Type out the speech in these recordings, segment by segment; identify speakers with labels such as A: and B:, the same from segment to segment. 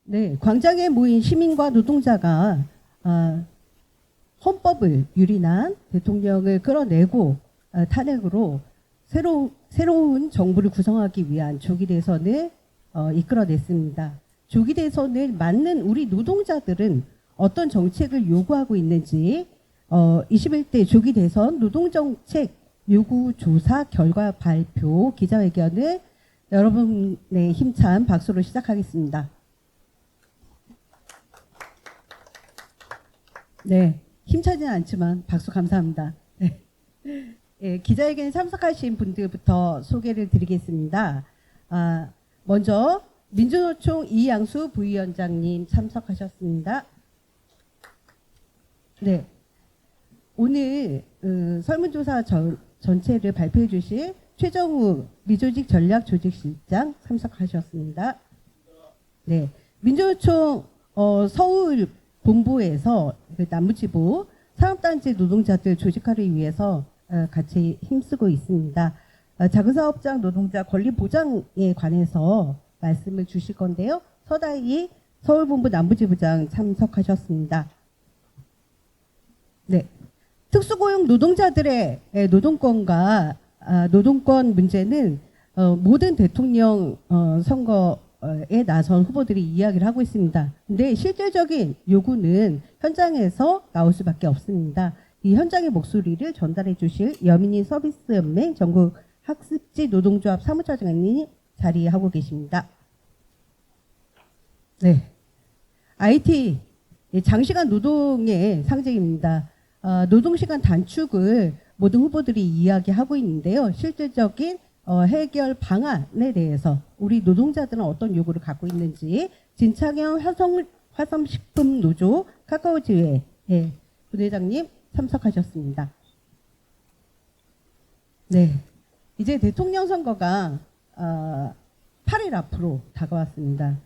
A: 네, 광장에 모인 시민과 노동자가 헌법을 유린한 대통령을 끌어내고 탄핵으로 새로운 정부를 구성하기 위한 조기 대선을 이끌어냈습니다. 조기 대선을 맞는 우리 노동자들은 어떤 정책을 요구하고 있는지 21대 조기 대선 노동정책 요구조사 결과 발표 기자회견을 여러분의 힘찬 박수로 시작하겠습니다. 네, 힘차지는 않지만 박수 감사합니다. 네. 네, 기자회견에 참석하신 분들부터 소개를 드리겠습니다. 먼저 민주노총 이양수 부위원장님 참석하셨습니다. 네, 오늘 설문조사 전체를 발표해 주실 최정우 미조직 전략조직실장 참석하셨습니다. 네, 민주노총 서울 본부에서 남부지부 산업단지 노동자들 조직화를 위해서 같이 힘쓰고 있습니다. 자금사업장 노동자 권리 보장에 관해서 말씀을 주실 건데요. 서다희 서울본부 남부지부장 참석하셨습니다. 네, 특수고용 노동자들의 노동권과 노동권 문제는 모든 대통령 선거에 나선 후보들이 이야기를 하고 있습니다. 근데 실질적인 요구는 현장에서 나올 수밖에 없습니다. 이 현장의 목소리를 전달해 주실 여민희 서비스연맹 전국 학습지 노동조합 사무처장님 자리하고 계십니다. 네, IT 장시간 노동의 상징입니다. 노동시간 단축을 모든 후보들이 이야기하고 있는데요. 실질적인 해결 방안에 대해서 우리 노동자들은 어떤 요구를 갖고 있는지 진창현 화성식품노조 카카오지회 부회장님 참석하셨습니다. 네, 이제 대통령 선거가 8일 앞으로 다가왔습니다.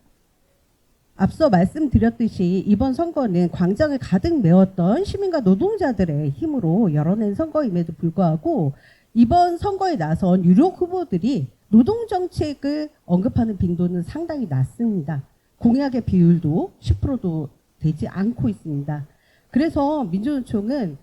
A: 앞서 말씀드렸듯이 이번 선거는 광장을 가득 메웠던 시민과 노동자들의 힘으로 열어낸 선거임에도 불구하고 이번 선거에 나선 유력 후보들이 노동정책을 언급하는 빈도는 상당히 낮습니다. 공약의 비율도 10%도 되지 않고 있습니다. 그래서 민주노총은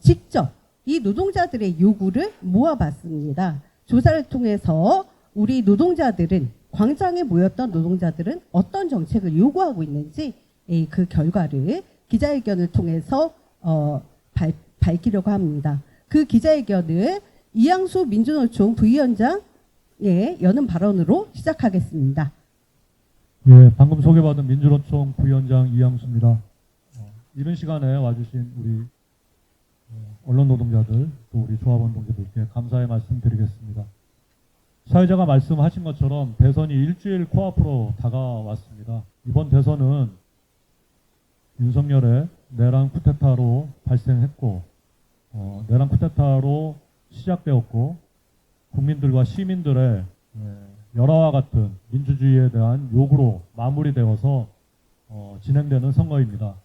A: 직접 이 노동자들의 요구를 모아봤습니다. 조사를 통해서 우리 노동자들은 광장에 모였던 노동자들은 어떤 정책을 요구하고 있는지 그 결과를 기자회견을 통해서 밝히려고 합니다. 그 기자회견을 이양수 민주노총 부위원장의 여는 발언으로 시작하겠습니다.
B: 예, 방금 소개받은 민주노총 부위원장 이양수입니다. 이런 시간에 와주신 우리 언론 노동자들 또 우리 조합원 동지들께 감사의 말씀 드리겠습니다. 사회자가 말씀하신 것처럼 대선이 일주일 코앞으로 다가왔습니다. 이번 대선은 윤석열의 내란 쿠데타로 발생했고 내란 쿠데타로 시작되었고 국민들과 시민들의 열화와 같은 민주주의에 대한 요구로 마무리되어서 진행되는 선거입니다.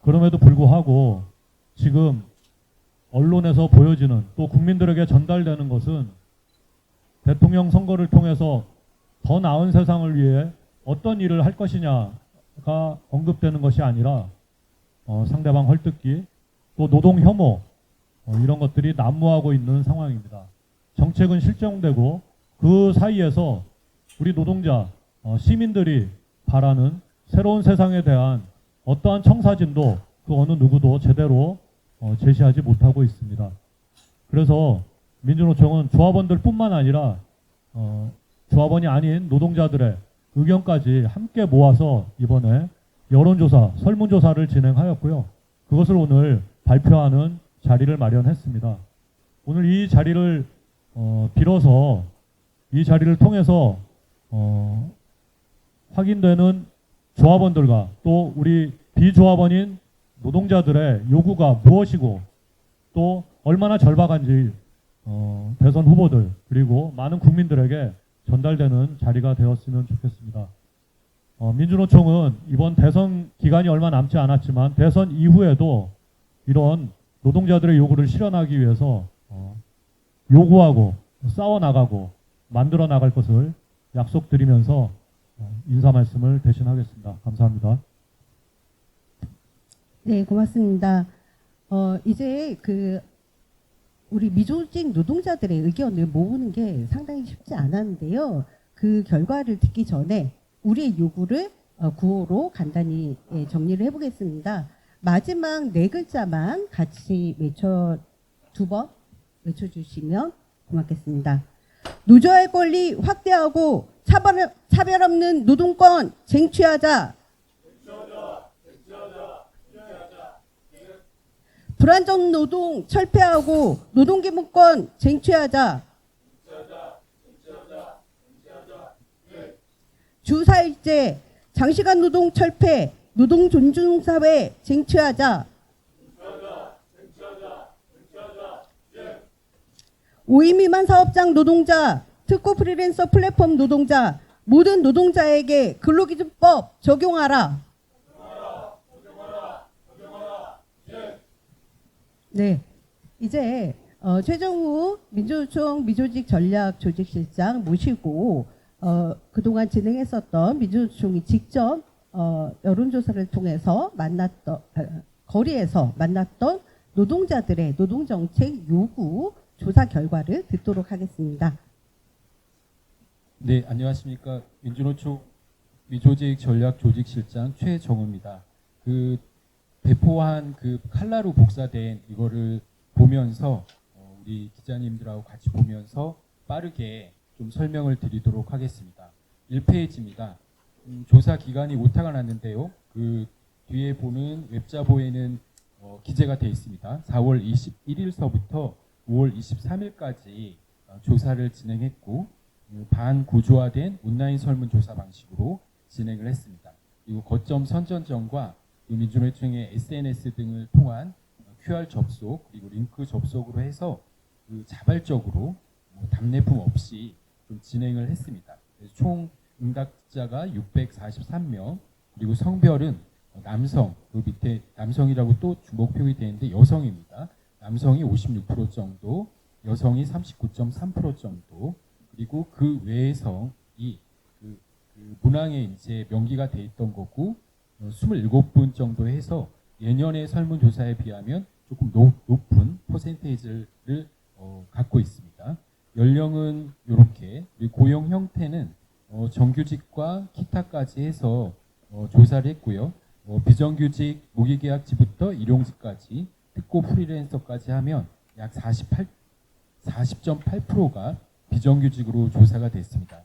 B: 그럼에도 불구하고 지금 언론에서 보여지는 또 국민들에게 전달되는 것은 대통령 선거를 통해서 더 나은 세상을 위해 어떤 일을 할 것이냐가 언급되는 것이 아니라 상대방 헐뜯기 또 노동 혐오 이런 것들이 난무하고 있는 상황입니다. 정책은 실정되고 그 사이에서 우리 노동자 시민들이 바라는 새로운 세상에 대한 어떠한 청사진도 그 어느 누구도 제대로 제시하지 못하고 있습니다. 그래서 민주노총은 조합원들 뿐만 아니라 조합원이 아닌 노동자들의 의견까지 함께 모아서 이번에 여론조사, 설문조사를 진행하였고요. 그것을 오늘 발표하는 자리를 마련했습니다. 오늘 이 자리를 빌어서 이 자리를 통해서 확인되는 조합원들과 또 우리 비조합원인 노동자들의 요구가 무엇이고 또 얼마나 절박한지 대선 후보들 그리고 많은 국민들에게 전달되는 자리가 되었으면 좋겠습니다. 민주노총은 이번 대선 기간이 얼마 남지 않았지만 대선 이후에도 이런 노동자들의 요구를 실현하기 위해서 요구하고 싸워나가고 만들어 나갈 것을 약속드리면서 인사 말씀을 대신하겠습니다. 감사합니다.
A: 네, 고맙습니다. 이제 우리 미조직 노동자들의 의견을 모으는 게 상당히 쉽지 않았는데요. 그 결과를 듣기 전에 우리의 요구를 구호로 간단히 정리를 해보겠습니다. 마지막 네 글자만 같이 두 번 외쳐주시면 고맙겠습니다. 노조할 권리 확대하고 차별 없는 노동권 쟁취하자. 불안정 노동 철폐하고 노동기본권 쟁취하자. 주 4일제 장시간 노동 철폐 노동 존중 사회 쟁취하자. 5인 미만 사업장 노동자, 특고 프리랜서 플랫폼 노동자, 모든 노동자에게 근로기준법 적용하라. 네, 이제 최정우 민주노총 미조직 전략 조직실장 모시고 그동안 진행했었던 민주노총이 직접 여론조사를 통해서 거리에서 만났던 노동자들의 노동정책 요구 조사 결과를 듣도록 하겠습니다.
C: 네, 안녕하십니까. 민주노총 미조직 전략 조직실장 최정우입니다. 배포한 칼라로 복사된 이거를 보면서 우리 기자님들하고 같이 보면서 빠르게 좀 설명을 드리도록 하겠습니다. 1페이지입니다. 조사 기간이 오타가 났는데요. 뒤에 보는 웹자보에는 기재가 되어 있습니다. 4월 21일서부터 5월 23일까지 조사를 진행했고 반구조화된 온라인 설문조사 방식으로 진행을 했습니다. 그리고 거점 선전전과 민주노총의 SNS 등을 통한 QR 접속 그리고 링크 접속으로 해서 자발적으로 답례품 없이 좀 진행을 했습니다. 총 응답자가 643명 그리고 성별은 남성 밑에 남성이라고 또 주목표기 되어 있는데 여성입니다. 남성이 56% 정도, 여성이 39.3% 정도 그리고 그 외성이 문항에 이제 명기가 돼 있던 거고 27분 정도 해서 예년의 설문조사에 비하면 조금 높은 퍼센테이지를 갖고 있습니다. 연령은 이렇게 고용 형태는 정규직과 기타까지 해서 조사를 했고요. 비정규직 무기계약직부터 일용직까지 특고 프리랜서까지 하면 약 40.8%가 비정규직으로 조사가 됐습니다.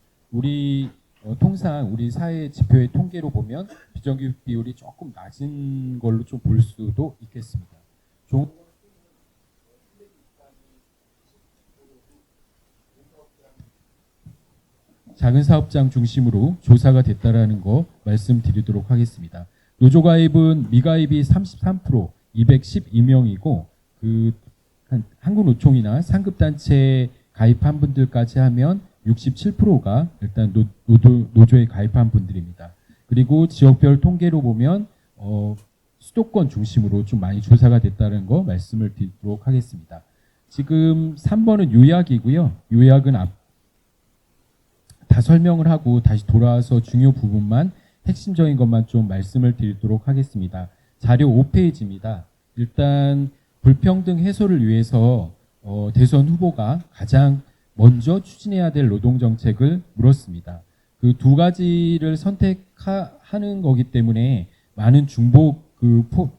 C: 통상 우리 사회 지표의 통계로 보면 비정규직 비율이 조금 낮은 걸로 좀 볼 수도 있겠습니다. 작은 사업장 중심으로 조사가 됐다라는 거 말씀드리도록 하겠습니다. 노조 가입은 미가입이 33%, 212명이고 한국노총이나 상급단체에 가입한 분들까지 하면 67%가 일단 노조에 가입한 분들입니다. 그리고 지역별 통계로 보면 수도권 중심으로 좀 많이 조사가 됐다는 거 말씀을 드리도록 하겠습니다. 지금 3번은 요약이고요. 요약은 다 설명을 하고 다시 돌아와서 중요 부분만 핵심적인 것만 좀 말씀을 드리도록 하겠습니다. 자료 5페이지입니다. 일단 불평등 해소를 위해서 대선 후보가 가장 먼저 추진해야 될 노동정책을 물었습니다. 그 두 가지를 선택하는 거기 때문에 많은 중복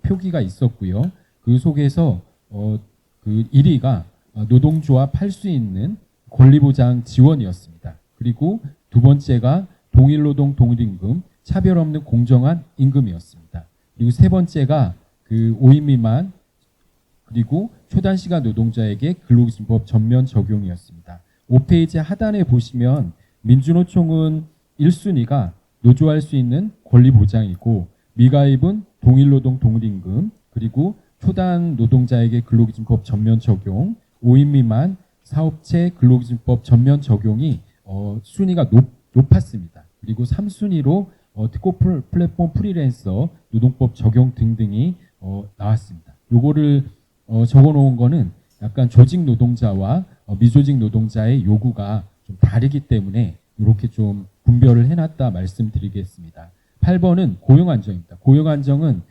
C: 표기가 있었고요. 그 속에서 1위가 노동조합 할 수 있는 권리보장 지원이었습니다. 그리고 두 번째가 동일노동 동일임금, 차별 없는 공정한 임금이었습니다. 그리고 세 번째가 5인 미만 그리고 초단시간 노동자에게 근로기준법 전면 적용이었습니다. 5페이지 하단에 보시면 민주노총은 1순위가 노조할 수 있는 권리보장이고 미가입은 동일노동 동일임금 그리고 초단 노동자에게 근로기준법 전면 적용 5인 미만 사업체 근로기준법 전면 적용이 순위가 높았습니다. 그리고 3순위로 특고 플랫폼 프리랜서 노동법 적용 등등이 나왔습니다. 요거를 적어놓은 거는 약간 조직 노동자와 미조직 노동자의 요구가 좀 다르기 때문에 이렇게 좀 분별을 해놨다 말씀드리겠습니다. 8번은 고용안정입니다. 고용안정은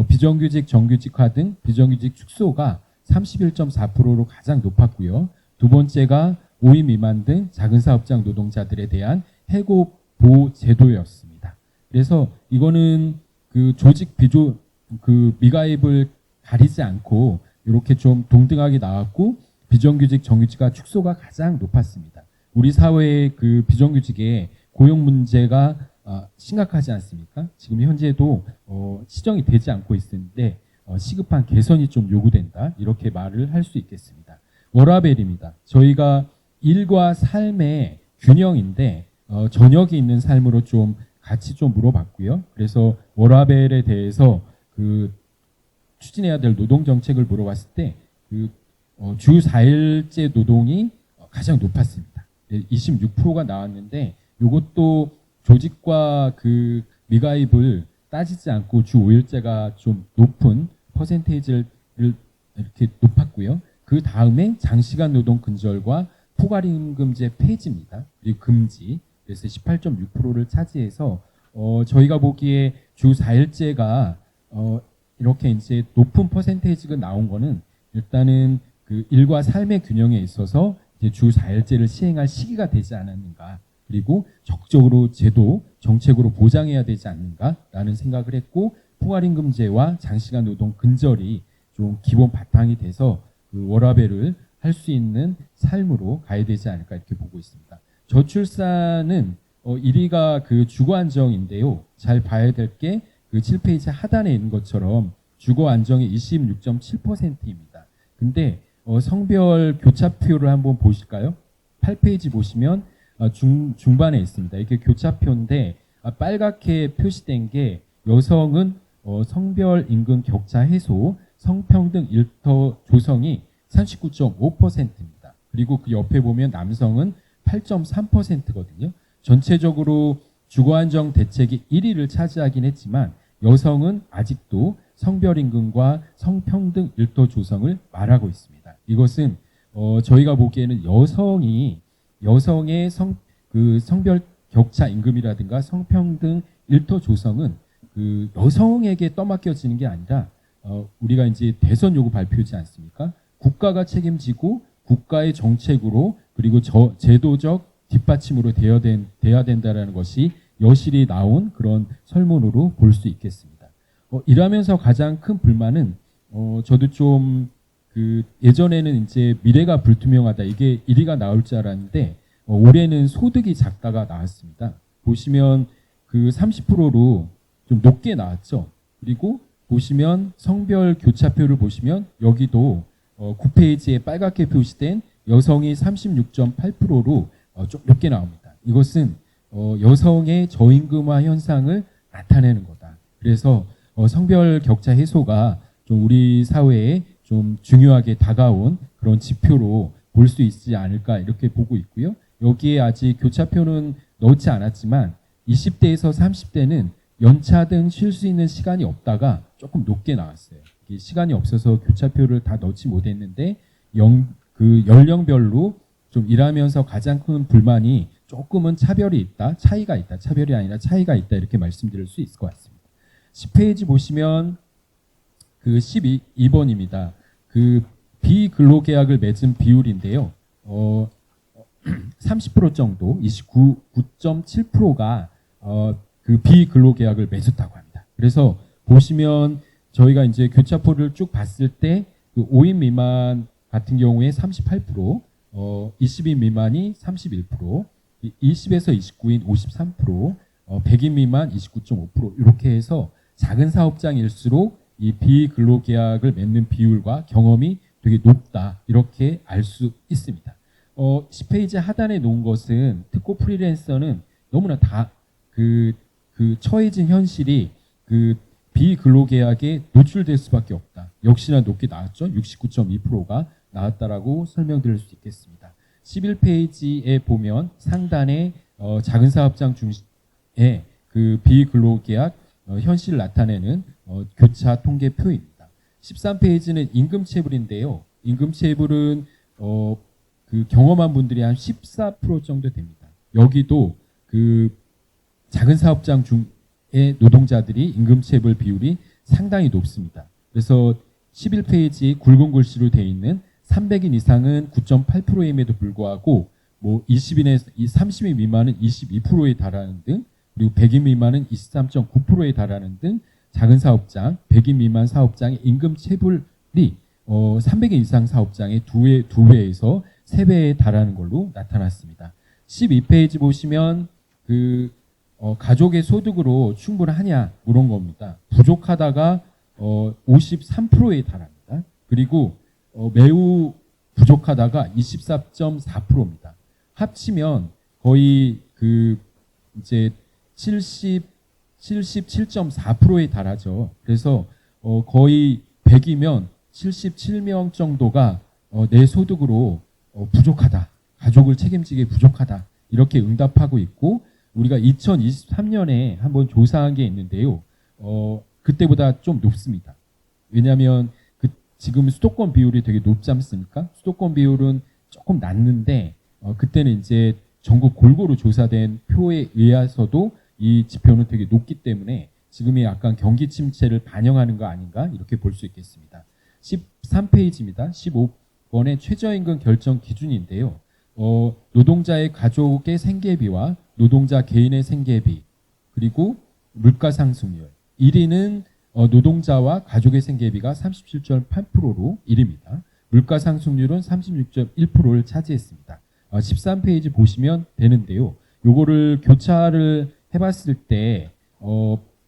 C: 비정규직, 정규직화 등 비정규직 축소가 31.4%로 가장 높았고요. 두 번째가 5인 미만 등 작은 사업장 노동자들에 대한 해고 보호 제도였습니다. 그래서 이거는 그 조직 비조 그 미가입을 가리지 않고 이렇게 좀 동등하게 나왔고 비정규직, 정규직화 축소가 가장 높았습니다. 우리 사회의 그 비정규직의 고용 문제가 심각하지 않습니까? 지금 현재도 시정이 되지 않고 있는데 시급한 개선이 좀 요구된다 이렇게 말을 할 수 있겠습니다. 워라밸입니다. 저희가 일과 삶의 균형인데 저녁이 있는 삶으로 좀 같이 좀 물어봤고요. 그래서 워라밸에 대해서 그 추진해야 될 노동 정책을 물어봤을 때 그 주 4일제 노동이 가장 높았습니다. 26%가 나왔는데 이것도 조직과 그 미가입을 따지지 않고 주 5일제가 좀 높은 퍼센테이지를 이렇게 높았고요. 그 다음에 장시간 노동 근절과 포괄임금제 폐지입니다. 그리고 금지. 그래서 18.6%를 차지해서 저희가 보기에 주 4일제가 이렇게 이제 높은 퍼센테이지가 나온 거는 일단은 그 일과 삶의 균형에 있어서 이제 주 4일제를 시행할 시기가 되지 않았는가. 그리고 적극적으로 제도 정책으로 보장해야 되지 않는가라는 생각을 했고 포괄임금제와 장시간 노동 근절이 좀 기본 바탕이 돼서 그 워라밸을 할 수 있는 삶으로 가야 되지 않을까 이렇게 보고 있습니다. 저출산은 1위가 그 주거 안정인데요. 잘 봐야 될 게 그 7페이지 하단에 있는 것처럼 주거 안정이 26.7%입니다. 근데 성별 교차표를 한번 보실까요? 8페이지 보시면 중반에 있습니다. 이게 교차표인데 빨갛게 표시된 게 여성은 성별 임금 격차 해소, 성평등 일터 조성이 39.5%입니다. 그리고 그 옆에 보면 남성은 8.3%거든요. 전체적으로 주거안정 대책이 1위를 차지하긴 했지만 여성은 아직도 성별 임금과 성평등 일터 조성을 말하고 있습니다. 이것은 저희가 보기에는 여성의 성별 격차 임금이라든가 성평등 일터 조성은 그 여성에게 떠맡겨지는 게 아니라 우리가 이제 대선 요구 발표지 않습니까? 국가가 책임지고 국가의 정책으로 그리고 제도적 뒷받침으로 돼야 된다라는 것이 여실히 나온 그런 설문으로 볼 수 있겠습니다. 일하면서 가장 큰 불만은 저도 좀 그 예전에는 이제 미래가 불투명하다 이게 1위가 나올 줄 알았는데 올해는 소득이 작다가 나왔습니다. 보시면 그 30%로 좀 높게 나왔죠. 그리고 보시면 성별 교차표를 보시면 여기도 9페이지에 빨갛게 표시된 여성이 36.8%로 좀 높게 나옵니다. 이것은 여성의 저임금화 현상을 나타내는 거다. 그래서 성별 격차 해소가 좀 우리 사회에 좀 중요하게 다가온 그런 지표로 볼 수 있지 않을까 이렇게 보고 있고요. 여기에 아직 교차표는 넣지 않았지만 20대에서 30대는 연차 등 쉴 수 있는 시간이 없다가 조금 높게 나왔어요. 시간이 없어서 교차표를 다 넣지 못했는데 그 연령별로 좀 일하면서 가장 큰 불만이 조금은 차별이 있다, 차이가 있다, 차별이 아니라 차이가 있다 이렇게 말씀드릴 수 있을 것 같습니다. 10페이지 보시면 그 12번입니다. 그 비근로계약을 맺은 비율인데요. 30% 정도, 29.7%가 그 비근로계약을 맺었다고 합니다. 그래서 보시면 저희가 이제 교차표를 쭉 봤을 때 그 5인 미만 같은 경우에 38%, 20인 미만이 31%, 20에서 29인 53%, 100인 미만 29.5% 이렇게 해서 작은 사업장일수록 이 비근로계약을 맺는 비율과 경험이 되게 높다 이렇게 알 수 있습니다. 10페이지 하단에 놓은 것은 특고 프리랜서는 너무나 다 그 처해진 현실이 그 비근로계약에 노출될 수밖에 없다. 역시나 높게 나왔죠. 69.2%가 나왔다라고 설명드릴 수 있겠습니다. 11페이지에 보면 상단에 작은 사업장 중에 그 비근로계약 현실을 나타내는 교차 통계표입니다. 13페이지는 임금체불인데요. 임금체불은 그 경험한 분들이 한 14% 정도 됩니다. 여기도 그 작은 사업장 중의 노동자들이 임금체불 비율이 상당히 높습니다. 그래서 11페이지 굵은 글씨로 되어 있는 300인 이상은 9.8%임에도 불구하고 뭐 30인 미만은 22%에 달하는 등, 그리고 100인 미만은 23.9%에 달하는 등 작은 사업장, 100인 미만 사업장의 임금 체불이 300인 이상 사업장의 두 배에서 3배에 달하는 걸로 나타났습니다. 12페이지 보시면 가족의 소득으로 충분하냐 이런 겁니다. 부족하다가 53%에 달합니다. 그리고 매우 부족하다가 24.4%입니다. 합치면 거의 이제 77.4%에 달하죠. 그래서 거의 100이면 77명 정도가 내 소득으로 부족하다. 가족을 책임지기에 부족하다. 이렇게 응답하고 있고, 우리가 2023년에 한번 조사한 게 있는데요. 그때보다 좀 높습니다. 왜냐하면 지금 수도권 비율이 되게 높지 않습니까? 수도권 비율은 조금 낮는데 그때는 이제 전국 골고루 조사된 표에 의해서도 이 지표는 되게 높기 때문에 지금이 약간 경기 침체를 반영하는 거 아닌가 이렇게 볼 수 있겠습니다. 13페이지입니다. 15번의 최저임금 결정 기준인데요. 노동자의 가족의 생계비와 노동자 개인의 생계비, 그리고 물가 상승률. 1위는 노동자와 가족의 생계비가 37.8%로 1위입니다. 물가 상승률은 36.1%를 차지했습니다. 13페이지 보시면 되는데요. 요거를 교차를 해봤을 때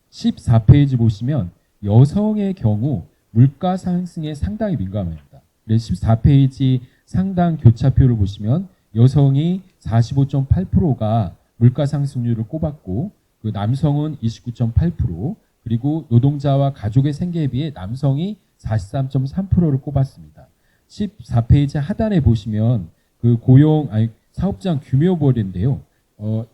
C: 14페이지 보시면 여성의 경우 물가 상승에 상당히 민감합니다. 그래서 14페이지 상당 교차표를 보시면 여성이 45.8%가 물가 상승률을 꼽았고, 그 남성은 29.8%, 그리고 노동자와 가족의 생계비에 남성이 43.3%를 꼽았습니다. 14페이지 하단에 보시면 사업장 규모별인데요.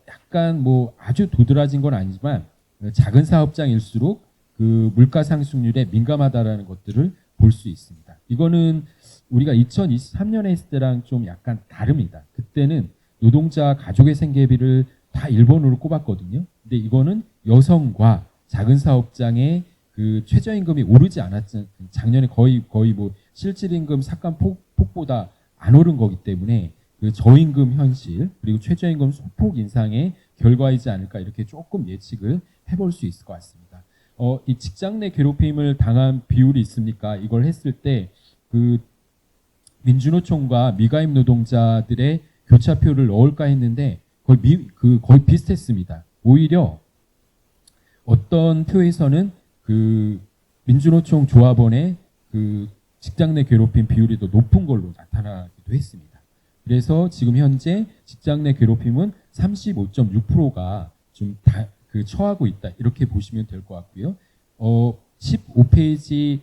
C: 약간 뭐 아주 도드라진 건 아니지만 작은 사업장일수록 그 물가 상승률에 민감하다라는 것들을 볼 수 있습니다. 이거는 우리가 2023년에 했을 때랑 좀 약간 다릅니다. 그때는 노동자 가족의 생계비를 다 1번으로 꼽았거든요. 근데 이거는 여성과 작은 사업장의 그 최저임금이 오르지 않았죠. 작년에 거의 뭐 실질임금 삭감폭보다 안 오른 거기 때문에 그 저임금 현실 그리고 최저임금 소폭 인상의 결과이지 않을까 이렇게 조금 예측을 해볼 수 있을 것 같습니다. 이 직장 내 괴롭힘을 당한 비율이 있습니까? 이걸 했을 때 그 민주노총과 미가입 노동자들의 교차표를 넣을까 했는데 거의 비슷했습니다. 오히려 어떤 표에서는 그 민주노총 조합원의 그 직장 내 괴롭힘 비율이 더 높은 걸로 나타나기도 했습니다. 그래서 지금 현재 직장 내 괴롭힘은 35.6%가 좀 처하고 있다. 이렇게 보시면 될 것 같고요. 15페이지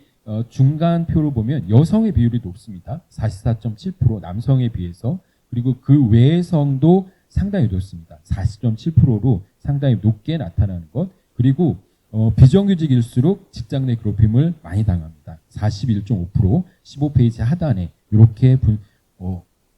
C: 중간 표를 보면 여성의 비율이 높습니다. 44.7% 남성에 비해서. 그리고 그 외성도 상당히 높습니다. 40.7%로 상당히 높게 나타나는 것. 그리고 비정규직일수록 직장 내 괴롭힘을 많이 당합니다. 41.5%, 15페이지 하단에 이렇게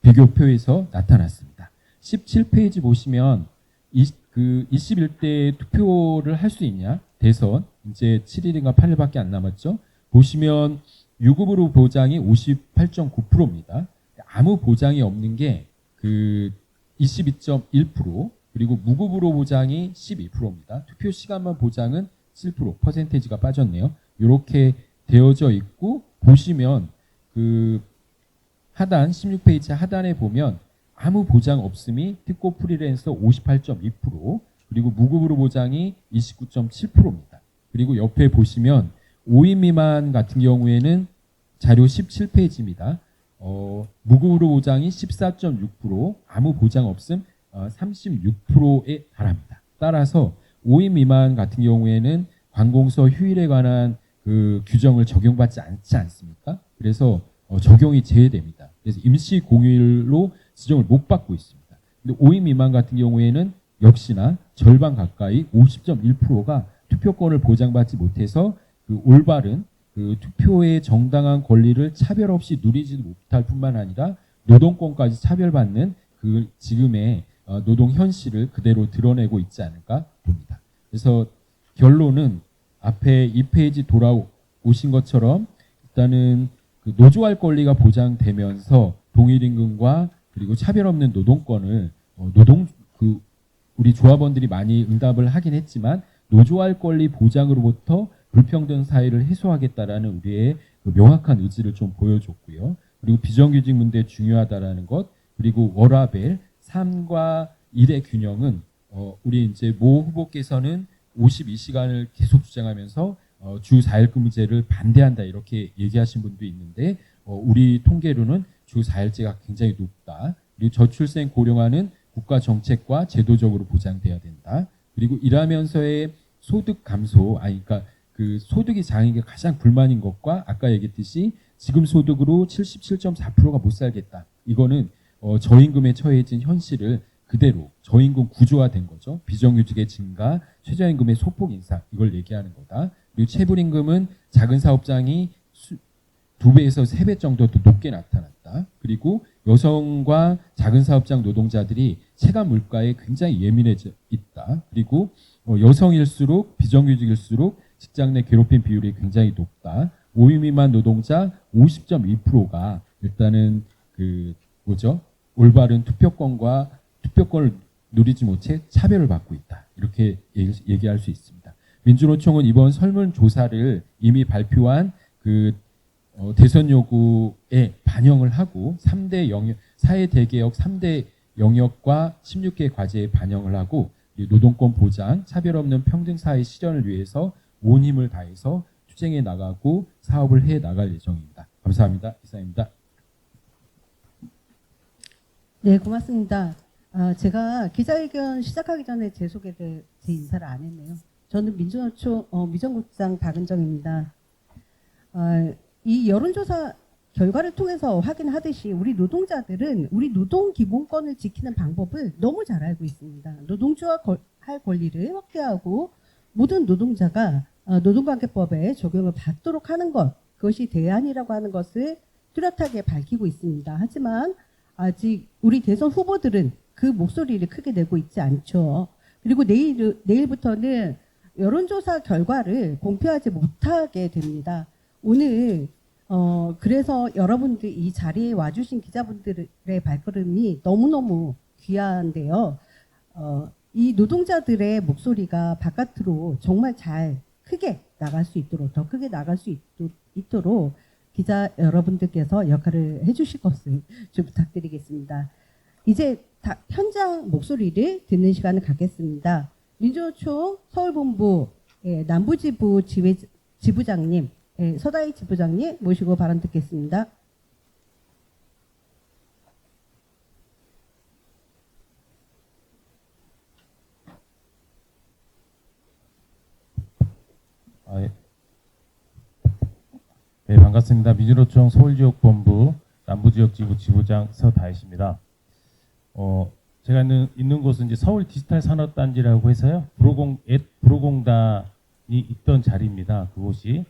C: 비교표에서 나타났습니다. 17페이지 보시면 21대 투표를 할 수 있냐? 대선 이제 7일인가 8일밖에 안 남았죠. 보시면 유급으로 보장이 58.9%입니다. 아무 보장이 없는 게 22.1%, 그리고 무급으로 보장이 12%입니다. 투표 시간만 보장은 7%, 퍼센테이지가 빠졌네요. 이렇게 되어져 있고, 보시면 하단 16페이지 하단에 보면 아무 보장 없음이 특고 프리랜서 58.2%, 그리고 무급으로 보장이 29.7%입니다. 그리고 옆에 보시면 5인 미만 같은 경우에는 자료 17페이지입니다. 무급으로 보장이 14.6%, 아무 보장 없음 36%에 달합니다. 따라서 5인 미만 같은 경우에는 관공서 휴일에 관한 그 규정을 적용받지 않지 않습니까? 그래서 적용이 제외됩니다. 그래서 임시 공휴일로 지정을 못 받고 있습니다. 근데 5인 미만 같은 경우에는 역시나 절반 가까이 50.1%가 투표권을 보장받지 못해서 그 올바른 그 투표의 정당한 권리를 차별 없이 누리지 못할 뿐만 아니라 노동권까지 차별받는 그 지금의 노동 현실을 그대로 드러내고 있지 않을까 봅니다. 그래서 결론은 앞에 2페이지 돌아오신 것처럼 일단은 그 노조할 권리가 보장되면서 동일임금과 그리고 차별 없는 노동권을 우리 조합원들이 많이 응답을 하긴 했지만 노조할 권리 보장으로부터 불평등 사회를 해소하겠다라는 우리의 그 명확한 의지를 좀 보여줬고요. 그리고 비정규직 문제 중요하다라는 것, 그리고 워라밸 3과 1의 균형은 우리 이제 모 후보께서는 52시간을 계속 주장하면서 주 4일 근무제를 반대한다 이렇게 얘기하신 분도 있는데 우리 통계로는 주 4일제가 굉장히 높다. 그리고 저출생 고령화는 국가 정책과 제도적으로 보장돼야 된다. 그리고 일하면서의 소득 감소, 그러니까 그 소득이 작은 게 가장 불만인 것과 아까 얘기했듯이 지금 소득으로 77.4%가 못 살겠다. 이거는 저임금에 처해진 현실을 그대로 저임금 구조화된 거죠. 비정규직의 증가, 최저임금의 소폭 인상 이걸 얘기하는 거다. 그리고 체불임금은 작은 사업장이 2배에서 3배 정도 더 높게 나타났다. 그리고 여성과 작은 사업장 노동자들이 체감 물가에 굉장히 예민해져 있다. 그리고 여성일수록 비정규직일수록 직장 내 괴롭힘 비율이 굉장히 높다. 5인 미만 노동자 50.2%가 일단은 올바른 투표권을 누리지 못해 차별을 받고 있다. 이렇게 얘기할 수 있습니다. 민주노총은 이번 설문조사를 이미 발표한 대선 요구에 반영을 하고 3대 영역, 사회 대개혁 3대 영역과 16개 과제에 반영을 하고 노동권 보장, 차별 없는 평등 사회 실현을 위해서 온 힘을 다해서 투쟁해 나가고 사업을 해 나갈 예정입니다. 감사합니다. 이상입니다.
A: 네, 고맙습니다. 제가 기자회견 시작하기 전에 제 인사를 안 했네요. 저는 민주노총 미정국장 박은정입니다. 이 여론조사 결과를 통해서 확인하듯이 우리 노동자들은 우리 노동 기본권을 지키는 방법을 너무 잘 알고 있습니다. 노동조합 할 권리를 확대하고 모든 노동자가 노동관계법에 적용을 받도록 하는 것, 그것이 대안이라고 하는 것을 뚜렷하게 밝히고 있습니다. 하지만 아직 우리 대선 후보들은 그 목소리를 크게 내고 있지 않죠. 그리고 내일부터는 여론조사 결과를 공표하지 못하게 됩니다. 오늘 그래서 여러분들 이 자리에 와주신 기자분들의 발걸음이 너무너무 귀한데요. 이 노동자들의 목소리가 바깥으로 정말 잘 크게 나갈 수 있도록, 더 크게 나갈 수 있도록 기자 여러분들께서 역할을 해주실 것을 좀 부탁드리겠습니다. 이제 현장 목소리를 듣는 시간을 갖겠습니다. 민주노총 서울본부 남부지부 지부장님, 서다희 지부장님 모시고 발언 듣겠습니다.
D: 네, 반갑습니다. 민주노총 서울지역본부 남부지역지부 지부장 서다희입니다. 제가 있는 곳은 이제 서울 디지털 산업단지라고 해서요. 부로공단이 있던 자리입니다. 그곳이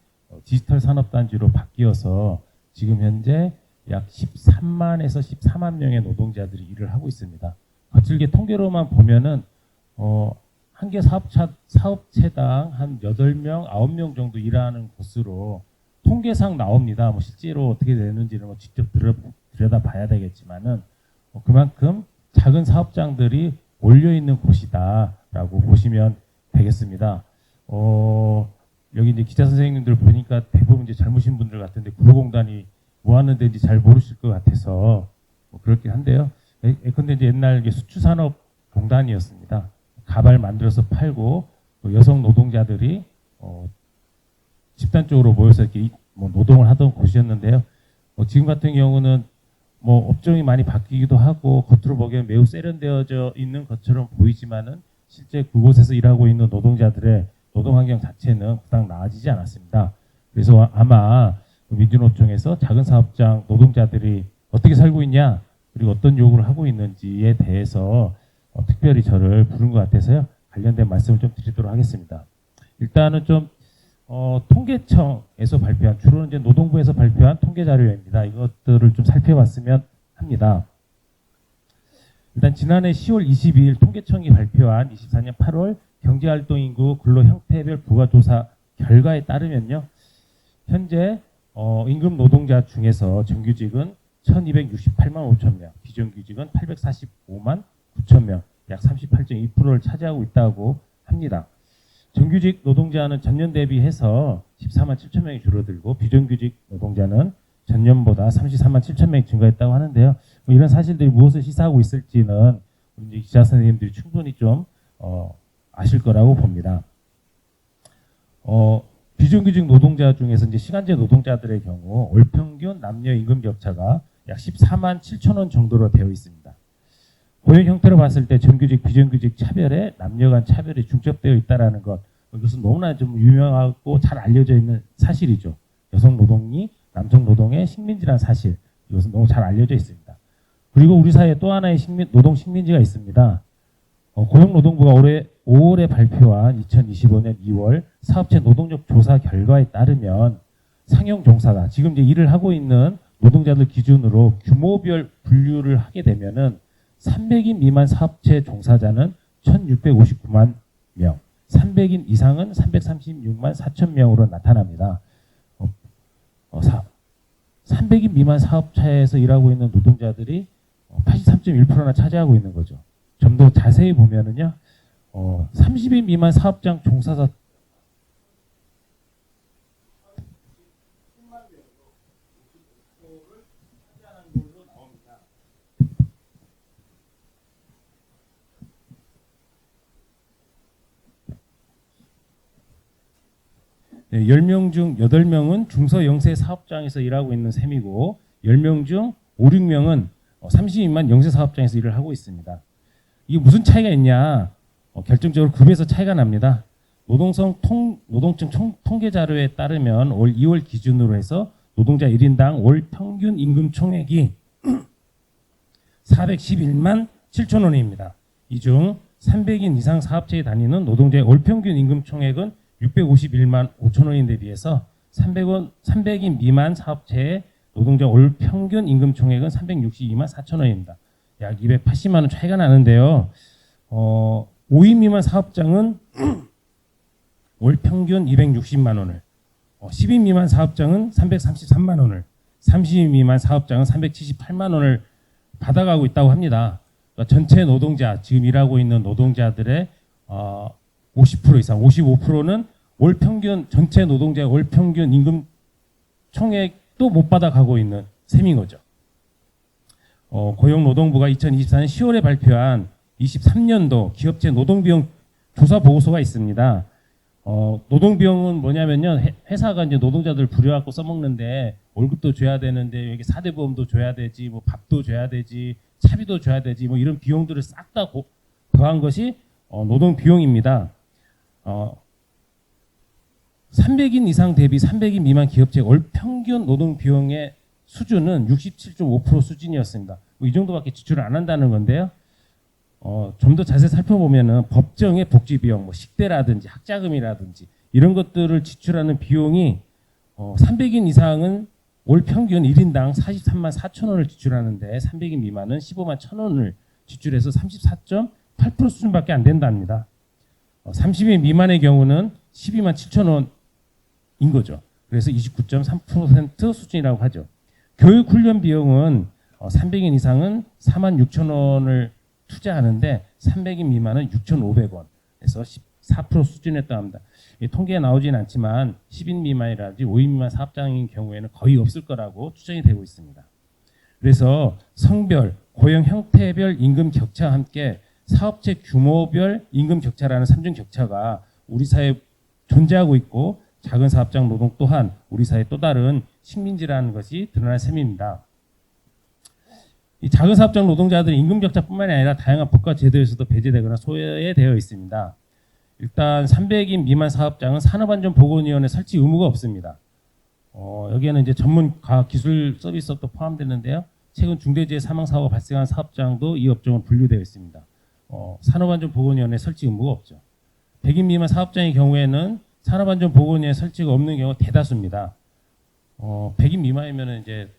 D: 디지털 산업단지로 바뀌어서 지금 현재 약 13만에서 14만 명의 노동자들이 일을 하고 있습니다. 거칠게 통계로만 보면은 한 개 사업체당 한 8명, 9명 정도 일하는 곳으로 통계상 나옵니다. 뭐 실제로 어떻게 되는지는 뭐 직접 들여다 봐야 되겠지만은 그만큼 작은 사업장들이 몰려 있는 곳이다라고 보시면 되겠습니다. 여기 이제 기자 선생님들 보니까 대부분 이제 젊으신 분들 같은데 구로공단이 뭐 하는 데인지 잘 모르실 것 같아서 뭐 그렇긴 한데요. 근데 이제 옛날 수출산업공단이었습니다. 가발 만들어서 팔고 여성 노동자들이 집단적으로 모여서 이렇게 뭐 노동을 하던 곳이었는데요. 지금 같은 경우는 뭐 업종이 많이 바뀌기도 하고 겉으로 보기엔 매우 세련되어져 있는 것처럼 보이지만은 실제 그곳에서 일하고 있는 노동자들의 노동 환경 자체는 그닥 나아지지 않았습니다. 그래서 아마 민주노총에서 작은 사업장 노동자들이 어떻게 살고 있냐 그리고 어떤 요구를 하고 있는지에 대해서 특별히 저를 부른 것 같아서요. 관련된 말씀을 좀 드리도록 하겠습니다. 일단은 좀 통계청에서 발표한, 주로는 이제 노동부에서 발표한 통계 자료입니다. 이것들을 좀 살펴봤으면 합니다. 일단 지난해 10월 22일 통계청이 발표한 24년 8월 경제활동인구 근로 형태별 부가조사 결과에 따르면요. 현재 임금 노동자 중에서 정규직은 1268만 5천 명, 비정규직은 845만 9천 명, 약 38.2%를 차지하고 있다고 합니다. 정규직 노동자는 전년 대비해서 14만 7천 명이 줄어들고 비정규직 노동자는 전년보다 33만 7천 명이 증가했다고 하는데요. 이런 사실들이 무엇을 시사하고 있을지는 이제 기자 선생님들이 충분히 좀 아실 거라고 봅니다. 비정규직 노동자 중에서 이제 시간제 노동자들의 경우 월 평균 남녀 임금 격차가 약 14만 7천 원 정도로 되어 있습니다. 고용 형태로 봤을 때 정규직, 비정규직 차별에 남녀 간 차별이 중첩되어 있다라는 것, 이것은 너무나 좀 유명하고 잘 알려져 있는 사실이죠. 여성 노동이 남성 노동의 식민지라는 사실, 이것은 너무 잘 알려져 있습니다. 그리고 우리 사회에 또 하나의 노동 식민지가 있습니다. 고용노동부가 올해 5월에 발표한 2025년 2월 사업체 노동력 조사 결과에 따르면 상용 종사가 지금 이제 일을 하고 있는 노동자들 기준으로 규모별 분류를 하게 되면은 300인 미만 사업체 종사자는 1659만 명, 300인 이상은 336만 4천 명으로 나타납니다. 300인 미만 사업체에서 일하고 있는 노동자들이 83.1%나 차지하고 있는 거죠. 좀 더 자세히 보면은요, 30인 미만 사업장 종사자 네, 10명 중 8명은 중소영세 사업장에서 일하고 있는 셈이고 10명 중 5, 6명은 30인만 영세 사업장에서 일을 하고 있습니다. 이게 무슨 차이가 있냐? 결정적으로 급에서 차이가 납니다. 노동청 통계 자료에 따르면 올 2월 기준으로 해서 노동자 1인당 월 평균 임금 총액이 411만 7천 원입니다. 이 중 300인 이상 사업체에 다니는 노동자의 월 평균 임금 총액은 651만 5천 원인데 비해서 300인 미만 사업체의 노동자 월 평균 임금 총액은 362만 4천 원입니다. 약 280만 원 차이가 나는데요. 5인 미만 사업장은 월 평균 260만 원을, 10인 미만 사업장은 333만 원을, 30인 미만 사업장은 378만 원을 받아가고 있다고 합니다. 그러니까 전체 노동자, 지금 일하고 있는 노동자들의 50% 이상, 55%는 월 평균, 전체 노동자의 월 평균 임금 총액도 못 받아가고 있는 셈인 거죠. 고용노동부가 2024년 10월에 발표한 23년도 기업체 노동비용 조사 보고서가 있습니다. 노동비용은 뭐냐면요, 회사가 이제 노동자들 부려갖고 써먹는데 월급도 줘야 되는데 여기 4대 보험도 줘야 되지, 뭐 밥도 줘야 되지, 차비도 줘야 되지, 뭐 이런 비용들을 싹 다 더한 것이 노동비용입니다. 300인 이상 대비 300인 미만 기업체 월 평균 노동비용의 수준은 67.5% 수준이었습니다. 이 정도밖에 지출을 안 한다는 건데요. 좀 더 자세히 살펴보면은 법정의 복지비용, 뭐 식대라든지 학자금이라든지 이런 것들을 지출하는 비용이 300인 이상은 월 평균 1인당 43만 4천 원을 지출하는데 300인 미만은 15만 1천 원을 지출해서 34.8% 수준밖에 안 된답니다. 30인 미만의 경우는 12만 7천 원인 거죠. 그래서 29.3% 수준이라고 하죠. 교육 훈련 비용은 300인 이상은 4만 6천 원을 투자하는데 300인 미만은 6,500원에서 14% 수준이었다고 합니다. 통계에 나오진 않지만 10인 미만이라든지 5인 미만 사업장인 경우에는 거의 없을 거라고 추정이 되고 있습니다. 그래서 성별, 고용 형태별 임금 격차와 함께 사업체 규모별 임금 격차라는 3중 격차가 우리 사회에 존재하고 있고 작은 사업장 노동 또한 우리 사회의 또 다른 식민지라는 것이 드러난 셈입니다. 이 작은 사업장 노동자들의 임금 격차뿐만이 아니라 다양한 법과 제도에서도 배제되거나 소외되어 있습니다. 일단 300인 미만 사업장은 산업안전보건위원회 설치 의무가 없습니다. 여기에는 이제 전문 과학 기술 서비스업도 포함되는데요. 최근 중대재해 사망 사고가 발생한 사업장도 이 업종은 분류되어 있습니다. 산업안전보건위원회 설치 의무가 없죠. 100인 미만 사업장의 경우에는 산업안전보건위원회 설치가 없는 경우가 대다수입니다. 100인 미만이면은 이제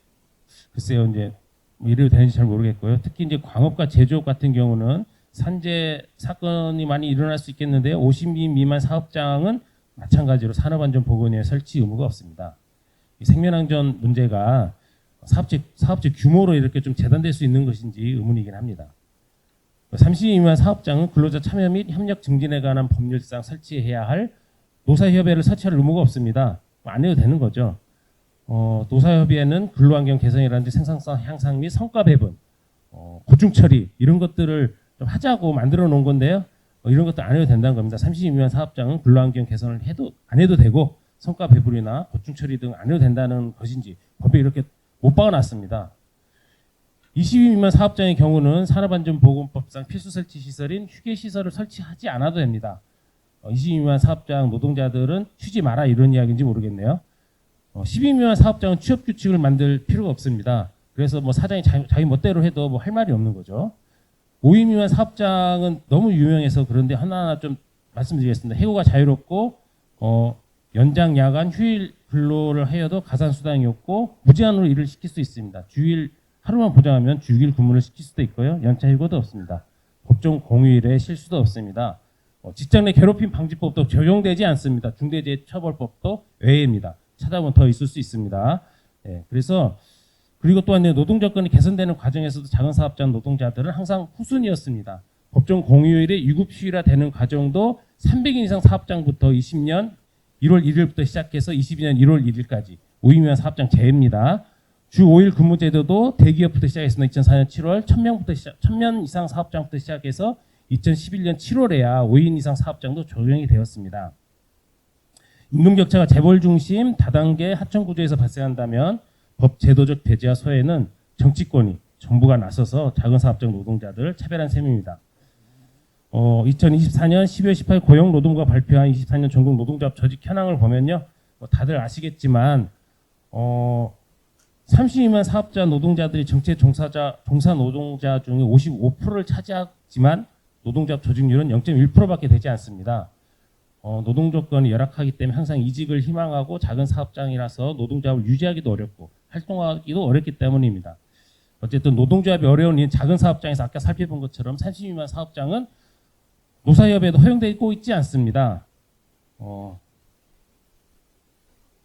D: 글쎄요, 이제 뭐 이래도 되는지 잘 모르겠고요. 특히 이제 광업과 제조업 같은 경우는 산재 사건이 많이 일어날 수 있겠는데요. 50인 미만 사업장은 마찬가지로 산업안전보건위에 설치 의무가 없습니다. 이 생명안전 문제가 사업체 규모로 이렇게 좀 재단될 수 있는 것인지 의문이긴 합니다. 30인 미만 사업장은 근로자 참여 및 협력 증진에 관한 법률상 설치해야 할 노사협의회를 설치할 의무가 없습니다. 안 해도 되는 거죠. 노사협의회는 근로환경 개선이라든지 생산성 향상 및 성과 배분, 고충 처리 이런 것들을 좀 하자고 만들어 놓은 건데요. 이런 것도 안 해도 된다는 겁니다. 30인 미만 사업장은 근로환경 개선을 안 해도 되고 성과 배분이나 고충 처리 등 안 해도 된다는 것인지 법에 이렇게 못 박아놨습니다. 20인 미만 사업장의 경우는 산업안전보건법상 필수 설치 시설인 휴게시설을 설치하지 않아도 됩니다. 20인 미만 사업장 노동자들은 쉬지 마라 이런 이야기인지 모르겠네요. 10인 미만 사업장은 취업 규칙을 만들 필요가 없습니다. 그래서 뭐 사장이 자기 멋대로 해도 뭐 할 말이 없는 거죠. 5인 미만 사업장은 너무 유명해서 그런데 하나하나 좀 말씀드리겠습니다. 해고가 자유롭고 연장, 야간, 휴일 근로를 하여도 가산수당이 없고 무제한으로 일을 시킬 수 있습니다. 주일 하루만 보장하면 주 6일 근무를 시킬 수도 있고요. 연차 휴고도 없습니다. 법정 공휴일에 실수도 없습니다. 직장 내 괴롭힘 방지법도 적용되지 않습니다. 중대재해처벌법도 외입니다. 찾아보면 더 있을 수 있습니다. 그래서 그리고 또한 노동조건이 개선되는 과정에서도 작은 사업장 노동자들은 항상 후순위였습니다. 법정 공휴일에 유급 휴일화 되는 과정도 300인 이상 사업장부터 20년 1월 1일부터 시작해서 22년 1월 1일까지 5인 미만 사업장 제외입니다. 주 5일 근무 제도도 대기업부터 시작했습니다. 2004년 7월 1000명 이상 사업장부터 시작해서 2011년 7월에야 5인 이상 사업장도 적용이 되었습니다. 임금격차가 재벌 중심 다단계 하청 구조에서 발생한다면 법 제도적 배제와 소외는 정치권이 정부가 나서서 작은 사업장 노동자들을 차별한 셈입니다. 2024년 12월 18일 고용노동부가 발표한 24년 전국 노동조합 조직 현황을 보면요. 다들 아시겠지만 30만 사업자 노동자들이 정체 종사 노동자 중에 55%를 차지하지만 노동조합 조직률은 0.1%밖에 되지 않습니다. 노동 조건이 열악하기 때문에 항상 이직을 희망하고 작은 사업장이라서 노동조합을 유지하기도 어렵고 활동하기도 어렵기 때문입니다. 어쨌든 노동조합이 어려운 이 작은 사업장에서 아까 살펴본 것처럼 30만 사업장은 노사협에도 허용되고 있지 않습니다.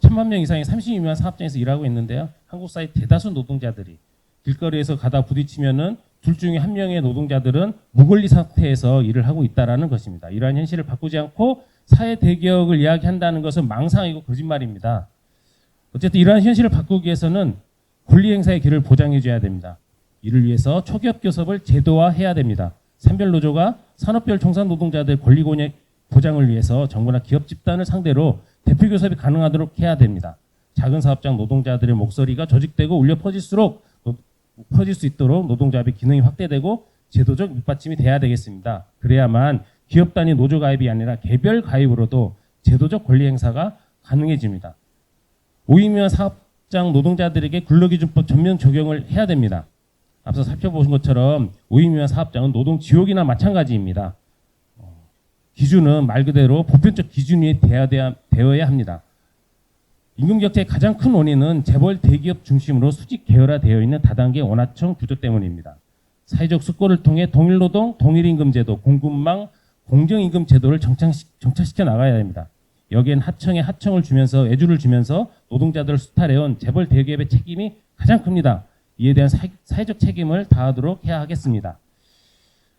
D: 1000만 명 이상의 32만 사업장에서 일하고 있는데요. 한국 사회 대다수 노동자들이 길거리에서 가다 부딪히면은 둘 중에 한 명의 노동자들은 무권리 상태에서 일을 하고 있다라는 것입니다. 이러한 현실을 바꾸지 않고 사회 대기업을 이야기한다는 것은 망상이고 거짓말입니다. 어쨌든 이러한 현실을 바꾸기 위해서는 권리 행사의 길을 보장해줘야 됩니다. 이를 위해서 초기업 교섭을 제도화해야 됩니다. 산별노조가 산업별 종사 노동자들 권리 보장을 위해서 정부나 기업 집단을 상대로 대표 교섭이 가능하도록 해야 됩니다. 작은 사업장 노동자들의 목소리가 조직되고 울려 퍼질 수 있도록 노동조합의 기능이 확대되고 제도적 밑받침이 돼야 되겠습니다. 그래야만 기업 단위 노조 가입이 아니라 개별 가입으로도 제도적 권리 행사가 가능해집니다. 5인 미만 사업장 노동자들에게 근로기준법 전면 적용을 해야 됩니다. 앞서 살펴보신 것처럼 5인 미만 사업장은 노동 지옥이나 마찬가지입니다. 기준은 말 그대로 보편적 기준이 되어야 합니다. 임금격차의 가장 큰 원인은 재벌 대기업 중심으로 수직 계열화되어 있는 다단계 원하청 구조 때문입니다. 사회적 숙고를 통해 동일노동, 동일임금제도, 공급망, 공정임금 제도를 정착시켜 나가야 됩니다. 여기엔 하청에 하청을 주면서 애주를 주면서 노동자들을 수탈해온 재벌 대기업의 책임이 가장 큽니다. 이에 대한 사회적 책임을 다하도록 해야 하겠습니다.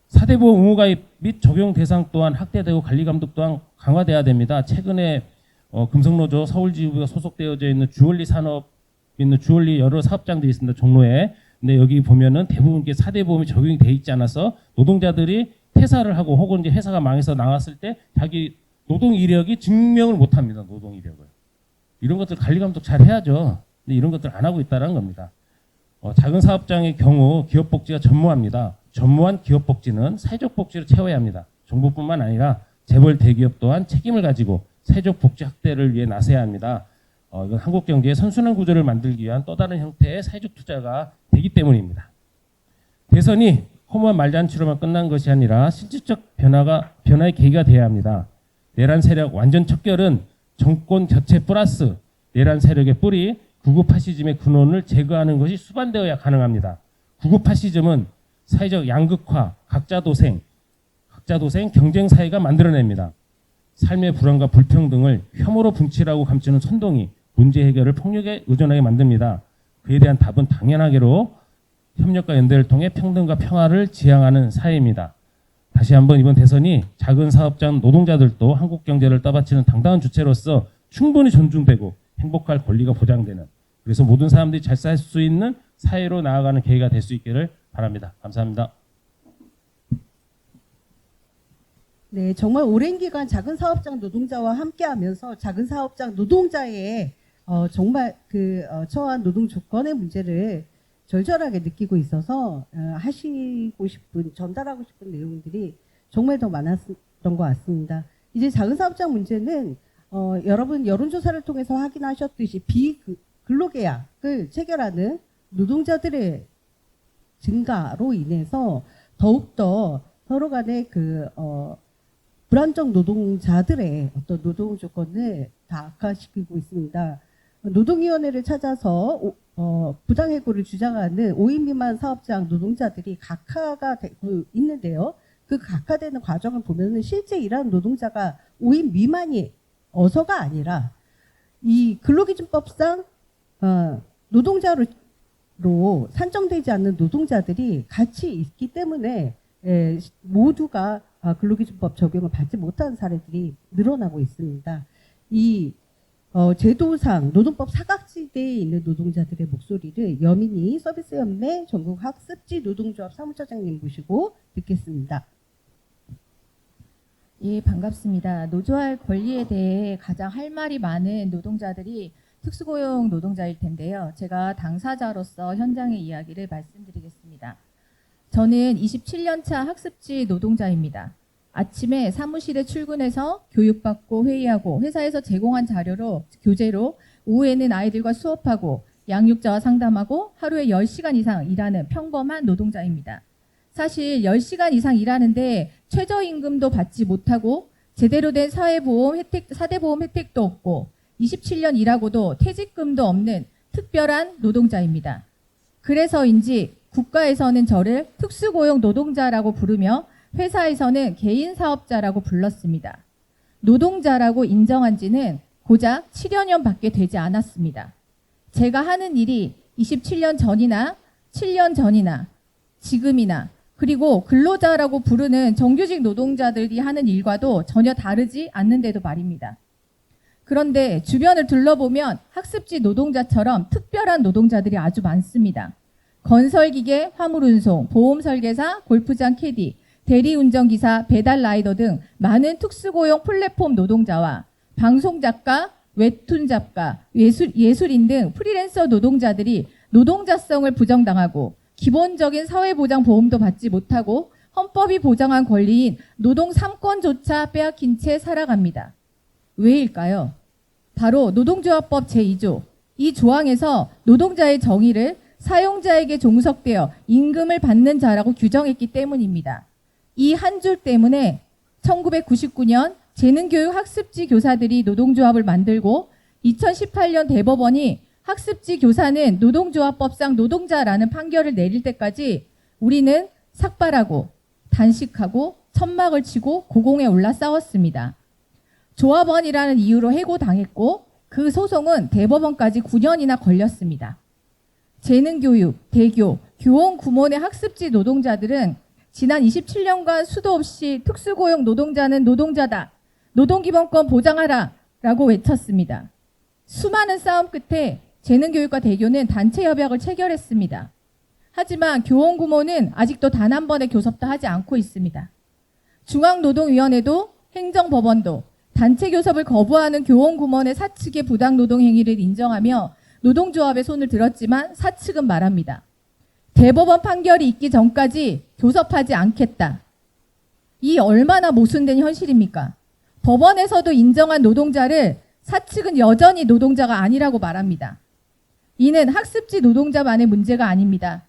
D: 4대 보험 의무가입 및 적용 대상 또한 확대되고 관리 감독 또한 강화돼야 됩니다. 최근에 금속노조 서울지부가 소속되어져 있는 주얼리 산업 있는 주얼리 여러 사업장들이 있습니다. 종로에. 근데 여기 보면은 대부분 4대 보험이 적용이 돼 있지 않아서 노동자들이 퇴사를 하고 혹은 이제 회사가 망해서 나왔을 때 자기 노동 이력이 증명을 못 합니다. 노동 이력을. 이런 것들 관리 감독 잘 해야죠. 근데 이런 것들 안 하고 있다는 겁니다. 작은 사업장의 경우 기업 복지가 전무합니다. 전무한 기업 복지는 사회적 복지로 채워야 합니다. 정부뿐만 아니라 재벌 대기업 또한 책임을 가지고 사회적 복지 확대를 위해 나서야 합니다. 이건 한국 경제의 선순환 구조를 만들기 위한 또 다른 형태의 사회적 투자가 되기 때문입니다. 대선이 허무한 말잔치로만 끝난 것이 아니라 실질적 변화의 계기가 되어야 합니다. 내란 세력 완전 척결은 정권 교체 플러스 내란 세력의 뿌리 극우 파시즘의 근원을 제거하는 것이 수반되어야 가능합니다. 극우 파시즘은 사회적 양극화, 각자 도생, 각자 도생 경쟁 사회가 만들어냅니다. 삶의 불안과 불평등을 혐오로 분칠하고 감추는 선동이 문제 해결을 폭력에 의존하게 만듭니다. 그에 대한 답은 당연하게로 협력과 연대를 통해 평등과 평화를 지향하는 사회입니다. 다시 한번 이번 대선이 작은 사업장 노동자들도 한국 경제를 떠받치는 당당한 주체로서 충분히 존중되고 행복할 권리가 보장되는, 그래서 모든 사람들이 잘 살 수 있는 사회로 나아가는 계기가 될 수 있기를 바랍니다. 감사합니다.
A: 네, 정말 오랜 기간 작은 사업장 노동자와 함께하면서 작은 사업장 노동자의 정말 처한 노동 조건의 문제를 절절하게 느끼고 있어서 하시고 싶은, 전달하고 싶은 내용들이 정말 더 많았던 것 같습니다. 이제 작은 사업장 문제는 여러분 여론조사를 통해서 확인하셨듯이 비근로계약을 체결하는 노동자들의 증가로 인해서 더욱더 서로 간의 불안정 노동자들의 어떤 노동 조건을 다 악화시키고 있습니다. 노동위원회를 찾아서 부당해고를 주장하는 5인 미만 사업장 노동자들이 각하가 되고 있는데요. 그 각하되는 과정을 보면은 실제 일하는 노동자가 5인 미만이 어서가 아니라 이 근로기준법상 노동자로 산정되지 않는 노동자들이 같이 있기 때문에 모두가 근로기준법 적용을 받지 못하는 사례들이 늘어나고 있습니다. 이 제도상 노동법 사각지대에 있는 노동자들의 목소리를 여민희 서비스연맹 전국학습지 노동조합 사무처장님 모시고 듣겠습니다.
E: 예, 반갑습니다. 노조할 권리에 대해 가장 할 말이 많은 노동자들이 특수고용 노동자일 텐데요. 제가 당사자로서 현장의 이야기를 말씀드리겠습니다. 저는 27년차 학습지 노동자입니다. 아침에 사무실에 출근해서 교육받고 회의하고 회사에서 제공한 자료로 교재로 오후에는 아이들과 수업하고 양육자와 상담하고 하루에 10시간 이상 일하는 평범한 노동자입니다. 사실 10시간 이상 일하는데 최저임금도 받지 못하고 제대로 된 사회보험 혜택, 사대보험 혜택도 없고 27년 일하고도 퇴직금도 없는 특별한 노동자입니다. 그래서인지 국가에서는 저를 특수고용 노동자라고 부르며 회사에서는 개인 사업자라고 불렀습니다. 노동자라고 인정한 지는 고작 7여 년밖에 되지 않았습니다. 제가 하는 일이 27년 전이나 7년 전이나 지금이나 그리고 근로자라고 부르는 정규직 노동자들이 하는 일과도 전혀 다르지 않는데도 말입니다. 그런데 주변을 둘러보면 학습지 노동자처럼 특별한 노동자들이 아주 많습니다. 건설기계, 화물운송, 보험설계사, 골프장 캐디, 대리운전기사, 배달라이더 등 많은 특수고용 플랫폼 노동자와 방송작가, 웹툰작가, 예술인 등 프리랜서 노동자들이 노동자성을 부정당하고 기본적인 사회보장보험도 받지 못하고 헌법이 보장한 권리인 노동 3권조차 빼앗긴 채 살아갑니다. 왜일까요? 바로 노동조합법 제2조. 이 조항에서 노동자의 정의를 사용자에게 종속되어 임금을 받는 자라고 규정했기 때문입니다. 이 한 줄 때문에 1999년 재능교육 학습지 교사들이 노동조합을 만들고 2018년 대법원이 학습지 교사는 노동조합법상 노동자라는 판결을 내릴 때까지 우리는 삭발하고 단식하고 천막을 치고 고공에 올라 싸웠습니다. 조합원이라는 이유로 해고당했고 그 소송은 대법원까지 9년이나 걸렸습니다. 재능교육, 대교, 교원 구몬의 학습지 노동자들은 지난 27년간 수도 없이 특수고용 노동자는 노동자다. 노동기본권 보장하라. 라고 외쳤습니다. 수많은 싸움 끝에 재능교육과 대교는 단체 협약을 체결했습니다. 하지만 교원 구몬은 아직도 단 한 번의 교섭도 하지 않고 있습니다. 중앙노동위원회도 행정법원도 단체 교섭을 거부하는 교원 구몬의 사측의 부당노동 행위를 인정하며 노동조합의 손을 들었지만 사측은 말합니다. 대법원 판결이 있기 전까지 교섭하지 않겠다. 이 얼마나 모순된 현실입니까? 법원에서도 인정한 노동자를 사측은 여전히 노동자가 아니라고 말합니다. 이는 학습지 노동자만의 문제가 아닙니다.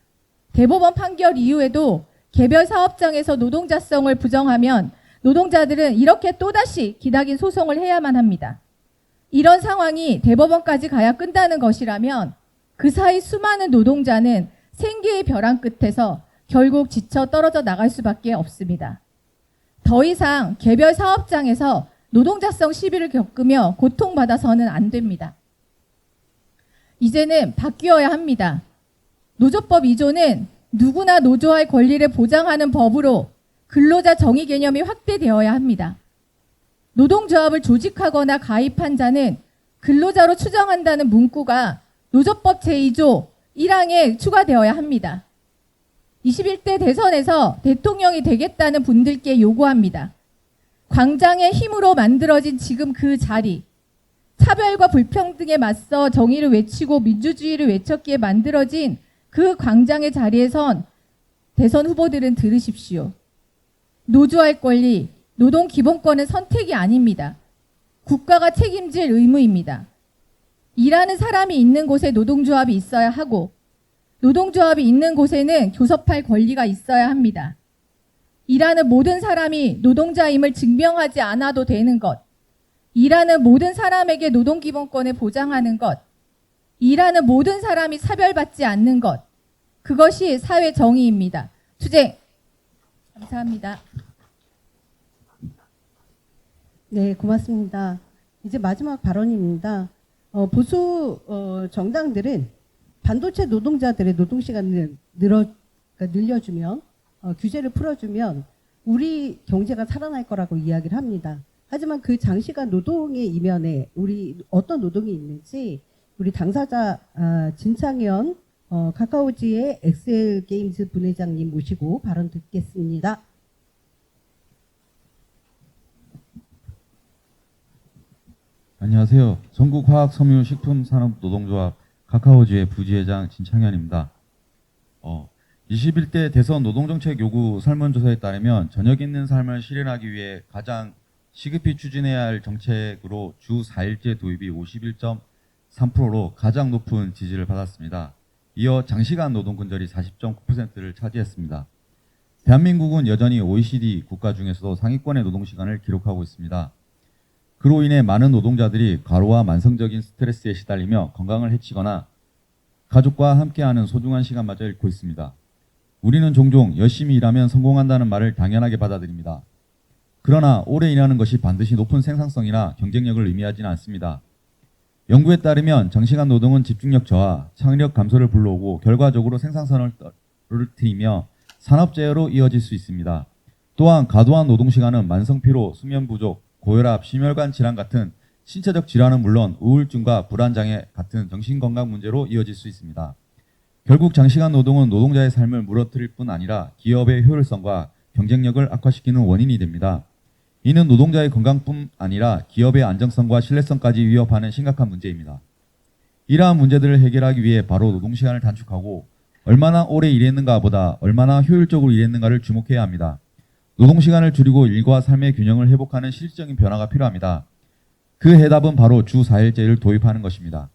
E: 대법원 판결 이후에도 개별 사업장에서 노동자성을 부정하면 노동자들은 이렇게 또다시 기나긴 소송을 해야만 합니다. 이런 상황이 대법원까지 가야 끝나는 것이라면 그 사이 수많은 노동자는 생계의 벼랑 끝에서 결국 지쳐 떨어져 나갈 수밖에 없습니다. 더 이상 개별 사업장에서 노동자성 시비를 겪으며 고통받아서는 안 됩니다. 이제는 바뀌어야 합니다. 노조법 2조는 누구나 노조할 권리를 보장하는 법으로 근로자 정의 개념이 확대되어야 합니다. 노동조합을 조직하거나 가입한 자는 근로자로 추정한다는 문구가 노조법 제2조 1항에 추가되어야 합니다. 21대 대선에서 대통령이 되겠다는 분들께 요구합니다. 광장의 힘으로 만들어진 지금 그 자리, 차별과 불평등에 맞서 정의를 외치고 민주주의를 외쳤기에 만들어진 그 광장의 자리에 선 대선 후보들은 들으십시오. 노조할 권리, 노동 기본권은 선택이 아닙니다. 국가가 책임질 의무입니다. 일하는 사람이 있는 곳에 노동조합이 있어야 하고 노동조합이 있는 곳에는 교섭할 권리가 있어야 합니다. 일하는 모든 사람이 노동자임을 증명하지 않아도 되는 것, 일하는 모든 사람에게 노동기본권을 보장하는 것, 일하는 모든 사람이 차별받지 않는 것, 그것이 사회 정의입니다. 투쟁! 감사합니다.
A: 네, 고맙습니다. 이제 마지막 발언입니다. 보수 정당들은 반도체 노동자들의 노동시간을 늘려주면 규제를 풀어주면 우리 경제가 살아날 거라고 이야기를 합니다. 하지만 그 장시간 노동의 이면에 우리 어떤 노동이 있는지 우리 당사자 진창현 카카오지의 엑셀게임즈 분회장님 모시고 발언 듣겠습니다.
F: 안녕하세요. 전국화학섬유식품산업노동조합 카카오지의 부지회장 진창현입니다. 21대 대선 노동정책 요구 설문조사에 따르면 저녁 있는 삶을 실현하기 위해 가장 시급히 추진해야 할 정책으로 주 4일제 도입이 51.3%로 가장 높은 지지를 받았습니다. 이어 장시간 노동 근절이 40.9%를 차지했습니다. 대한민국은 여전히 OECD 국가 중에서도 상위권의 노동시간을 기록하고 있습니다. 그로 인해 많은 노동자들이 과로와 만성적인 스트레스에 시달리며 건강을 해치거나 가족과 함께하는 소중한 시간마저 잃고 있습니다. 우리는 종종 열심히 일하면 성공한다는 말을 당연하게 받아들입니다. 그러나 오래 일하는 것이 반드시 높은 생산성이나 경쟁력을 의미하지는 않습니다. 연구에 따르면 장시간 노동은 집중력 저하, 창의력 감소를 불러오고 결과적으로 생산성을 떨어뜨리며 산업재해로 이어질 수 있습니다. 또한 과도한 노동시간은 만성피로, 수면 부족, 고혈압, 심혈관 질환 같은 신체적 질환은 물론 우울증과 불안장애 같은 정신건강 문제로 이어질 수 있습니다. 결국 장시간 노동은 노동자의 삶을 무너뜨릴 뿐 아니라 기업의 효율성과 경쟁력을 악화시키는 원인이 됩니다. 이는 노동자의 건강뿐 아니라 기업의 안정성과 신뢰성까지 위협하는 심각한 문제입니다. 이러한 문제들을 해결하기 위해 바로 노동시간을 단축하고 얼마나 오래 일했는가 보다 얼마나 효율적으로 일했는가를 주목해야 합니다. 노동시간을 줄이고 일과 삶의 균형을 회복하는 실질적인 변화가 필요합니다. 그 해답은 바로 주 4일제를 도입하는 것입니다.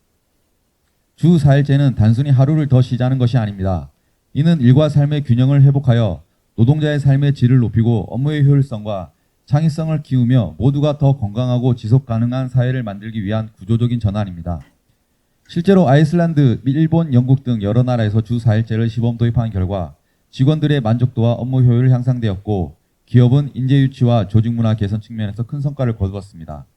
F: 주 4일제는 단순히 하루를 더 쉬자는 것이 아닙니다. 이는 일과 삶의 균형을 회복하여 노동자의 삶의 질을 높이고 업무의 효율성과 창의성을 키우며 모두가 더 건강하고 지속 가능한 사회를 만들기 위한 구조적인 전환입니다. 실제로 아이슬란드, 일본, 영국 등 여러 나라에서 주 4일제를 시범 도입한 결과 직원들의 만족도와 업무 효율이 향상되었고 기업은 인재 유치와 조직 문화 개선 측면에서 큰 성과를 거두었습니다.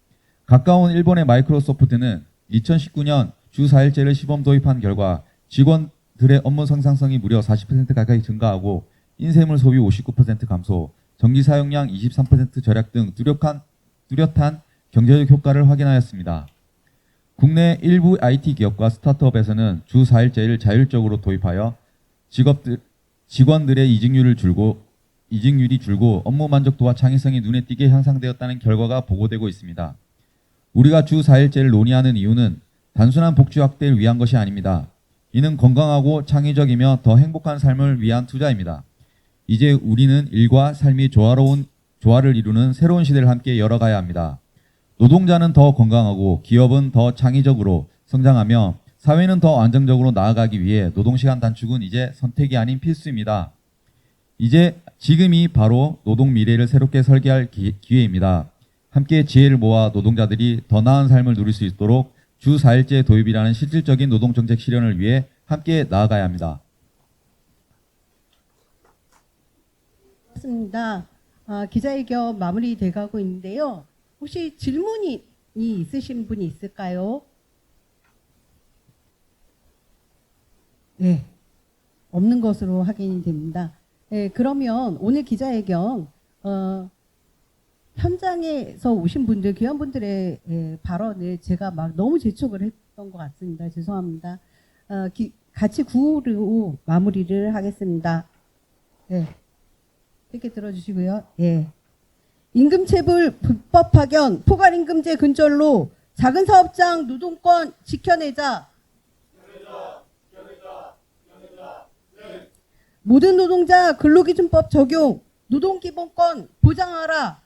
F: 가까운 일본의 마이크로소프트는 2019년 주 4일제를 시범 도입한 결과 직원들의 업무 생산성이 무려 40% 가까이 증가하고 인쇄물 소비 59% 감소, 전기 사용량 23% 절약 등 뚜렷한 경제적 효과를 확인하였습니다. 국내 일부 IT 기업과 스타트업에서는 주 4일제를 자율적으로 도입하여 직원들의 이직률이 줄고 업무 만족도와 창의성이 눈에 띄게 향상되었다는 결과가 보고되고 있습니다. 우리가 주 4일제를 논의하는 이유는 단순한 복지 확대를 위한 것이 아닙니다. 이는 건강하고 창의적이며 더 행복한 삶을 위한 투자입니다. 이제 우리는 일과 삶이 조화를 이루는 새로운 시대를 함께 열어가야 합니다. 노동자는 더 건강하고 기업은 더 창의적으로 성장하며 사회는 더 안정적으로 나아가기 위해 노동시간 단축은 이제 선택이 아닌 필수입니다. 지금이 바로 노동 미래를 새롭게 설계할 기회입니다. 함께 지혜를 모아 노동자들이 더 나은 삶을 누릴 수 있도록 주 4일제 도입이라는 실질적인 노동정책 실현을 위해 함께 나아가야 합니다.
A: 맞습니다. 기자회견 마무리돼가고 있는데요. 혹시 질문이 있으신 분이 있을까요? 네, 없는 것으로 확인이 됩니다. 네, 그러면 오늘 기자회견 현장에서 오신 분들, 귀한 분들의 발언을 제가 막 너무 재촉을 했던 것 같습니다. 죄송합니다. 같이 구호로 마무리를 하겠습니다. 네, 이렇게 들어주시고요. 예. 임금체불 불법 파견, 포괄임금제 근절로 작은 사업장 노동권 지켜내자. 모든 노동자 근로기준법 적용, 노동기본권 보장하라.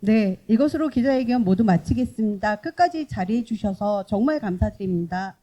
A: 네, 이것으로 기자회견 모두 마치겠습니다. 끝까지 자리해 주셔서 정말 감사드립니다.